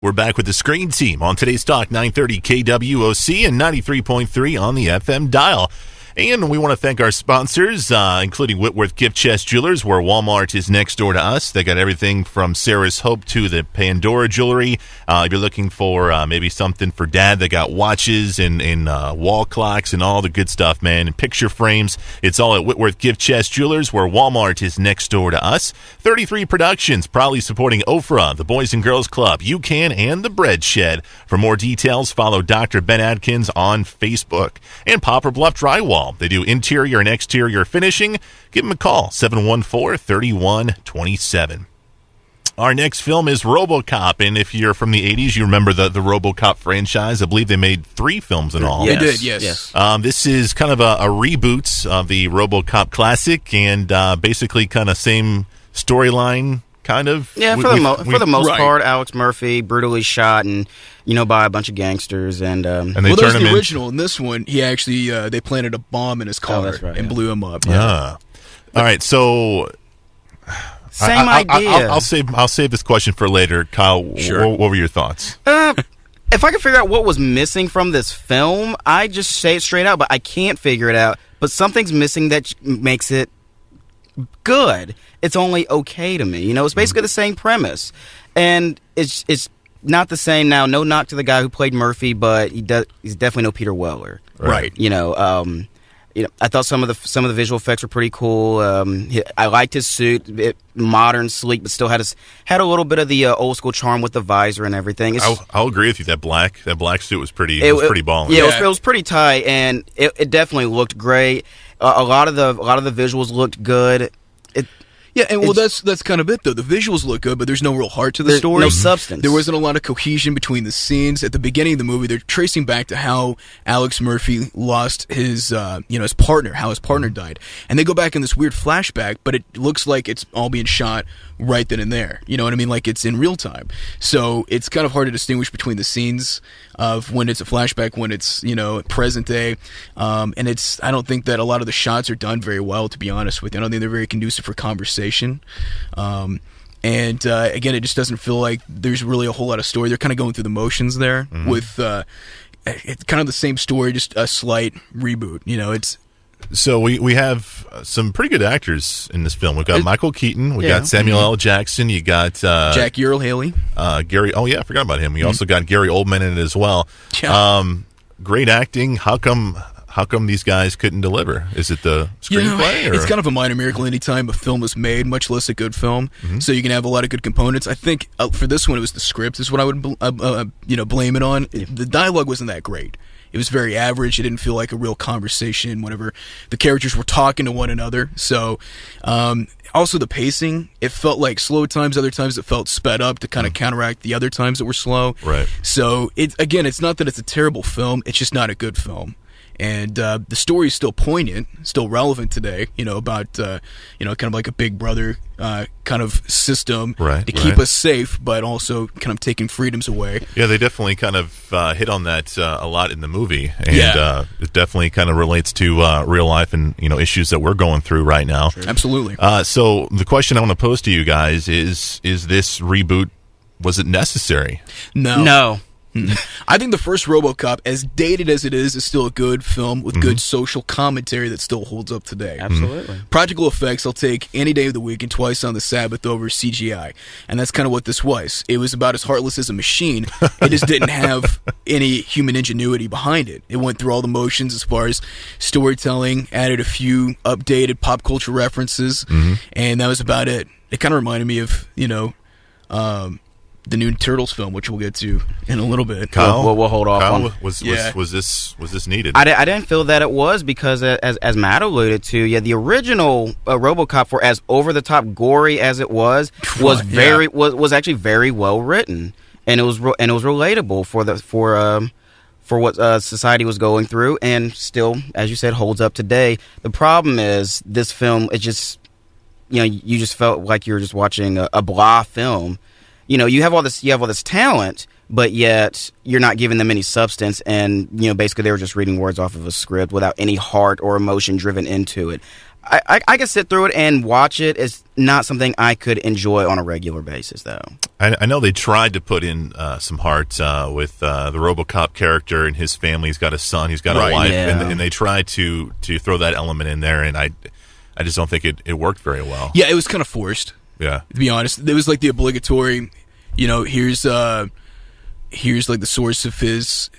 We're back with the Screen Team on today's Talk 930 KWOC and 93.3 on the FM dial. And we want to thank our sponsors, including Whitworth Gift Chest Jewelers, where Walmart is next door to us. They got everything from Sarah's Hope to the Pandora jewelry. If you're looking for maybe something for Dad, they got watches and wall clocks and all the good stuff, man. And picture frames. It's all at Whitworth Gift Chest Jewelers, where Walmart is next door to us. 33 Productions, proudly supporting Ofra, the Boys and Girls Club, UCAN, and the Bread Shed. For more details, follow Dr. Ben Adkins on Facebook. And Poplar Bluff Drywall. They do interior and exterior finishing. Give them a call, 714-3127. Our next film is Robocop, and if you're from the 80s, you remember the Robocop franchise. I believe they made 3 films in all. Yes. They did, yes. This is kind of a reboot of the Robocop classic, and basically kind of same storyline, kind of. Yeah, for the most part, Alex Murphy brutally shot and by a bunch of gangsters, and they there's the original. In this one, he actually they planted a bomb in his car and blew him up. Yeah. All right, so same idea. I'll save this question for later, Kyle. Sure. What were your thoughts? If I could figure out what was missing from this film, I just say it straight out, but I can't figure it out. But something's missing that makes it good. It's only okay to me. It's basically the same premise, and it's not the same now. No knock to the guy who played Murphy, but he's definitely no Peter Weller. Right. I thought some of the visual effects were pretty cool. I liked his suit, modern, sleek, but still had a little bit of the old school charm with the visor and everything. I'll agree with you. That black suit was pretty balling. Yeah, it was pretty tight, and it definitely looked great. A lot of the visuals looked good. Yeah, and that's kind of it, though. The visuals look good, but there's no real heart to the story. No substance. There wasn't a lot of cohesion between the scenes. At the beginning of the movie, they're tracing back to how Alex Murphy lost his, his partner, how his partner died. And they go back in this weird flashback, but it looks like it's all being shot right then and there. You know what I mean? Like it's in real time. So it's kind of hard to distinguish between the scenes of when it's a flashback, when it's, present day. And I don't think that a lot of the shots are done very well, to be honest with you. I don't think they're very conducive for conversation. Again, it just doesn't feel like there's really a whole lot of story. They're kind of going through the motions there with it's kind of the same story, just a slight reboot. So we have some pretty good actors in this film. We've got Michael Keaton. We got Samuel L. Jackson. You got Jackie Earle Haley. Gary. Oh yeah, I forgot about him. We also got Gary Oldman in it as well. Yeah. Great acting. How come these guys couldn't deliver? Is it the screenplay? It's kind of a minor miracle anytime a film is made, much less a good film. So you can have a lot of good components. I think for this one, it was the script is what I would blame it on. The dialogue wasn't that great. It was very average. It didn't feel like a real conversation whenever the characters were talking to one another. So, also the pacing, it felt like slow times. Other times it felt sped up to kind of counteract the other times that were slow. Right. So, it's not that it's a terrible film. It's just not a good film. And the story is still poignant, still relevant today, about, kind of like a big brother kind of system to keep us safe, but also kind of taking freedoms away. Yeah, they definitely kind of hit on that a lot in the movie. And it definitely kind of relates to real life and, issues that we're going through right now. Sure. Absolutely. So the question I want to pose to you guys is this reboot, was it necessary? No. I think the first Robocop, as dated as it is still a good film with good social commentary that still holds up today. Absolutely. Practical effects I'll take any day of the week and twice on the Sabbath over CGI. And that's kind of what this was. It was about as heartless as a machine. It just didn't have any human ingenuity behind it. It went through all the motions as far as storytelling, added a few updated pop culture references, and that was about it. It kind of reminded me of, the new Turtles film, which we'll get to in a little bit. Kyle, we'll hold off on. Was this needed? I didn't feel that it was because, as Matt alluded to, the original Robocop, for as over the top gory as it was actually very well written, and it was relatable for what society was going through, and still, as you said, holds up today. The problem is this film. It just you just felt like you were just watching a blah film. You have all this talent, but yet you're not giving them any substance, and basically they were just reading words off of a script without any heart or emotion driven into it. I can sit through it and watch it. It's not something I could enjoy on a regular basis, though. I know they tried to put in some heart with the Robocop character and his family. He's got a son, he's got a wife, and they tried to throw that element in there, and I just don't think it worked very well. Yeah, it was kind of forced. Yeah, to be honest, it was like the obligatory. Here's like the source of his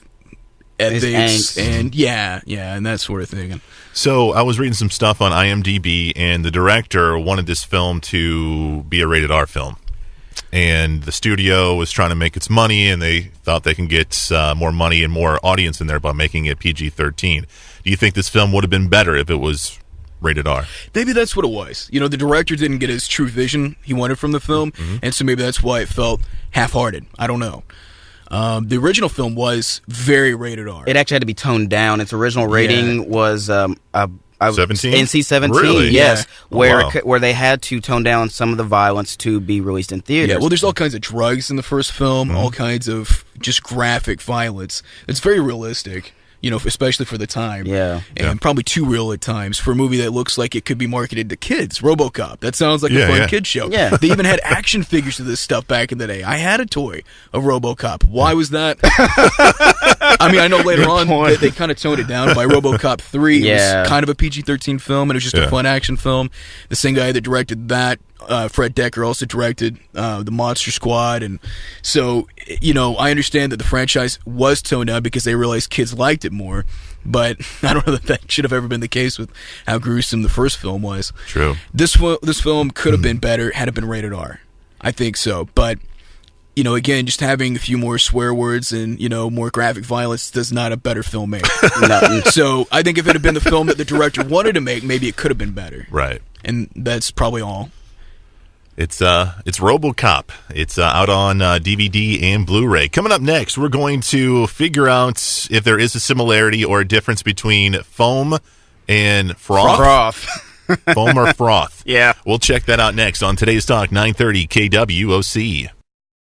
ethics, and and that sort of thing. So I was reading some stuff on IMDb, and the director wanted this film to be a rated R film. And the studio was trying to make its money, and they thought they can get more money and more audience in there by making it PG-13. Do you think this film would have been better if it was rated R? Maybe that's what it was. The director didn't get his true vision he wanted from the film, and so maybe that's why it felt half-hearted. I don't know. The original film was very rated R. It actually had to be toned down. Its original rating was 17? NC-17. Really? Yes, Yeah. where they had to tone down some of the violence to be released in theaters. Yeah, well, there's all kinds of drugs in the first film, all kinds of just graphic violence. It's very realistic. Especially for the time. Yeah. And probably too real at times for a movie that looks like it could be marketed to kids. Robocop. That sounds like a fun kid show. Yeah. They even had action figures of this stuff back in the day. I had a toy of Robocop. Why was that? I mean, I know later on that they kind of toned it down by Robocop 3. It was kind of a PG-13 film, and it was just a fun action film. The same guy that directed that, Fred Decker, also directed the Monster Squad, and so I understand that the franchise was toned down because they realized kids liked it more, but I don't know that should have ever been the case with how gruesome the first film was. True. This film could have been better had it been rated R. I think so, but again, just having a few more swear words and more graphic violence does not a better film make. So I think if it had been the film that the director wanted to make, maybe it could have been better. Right. And that's probably all. It's Robocop. It's out on DVD and Blu-ray. Coming up next, we're going to figure out if there is a similarity or a difference between foam and froth. Foam or froth. Yeah. We'll check that out next on Today's Talk 930 KWOC.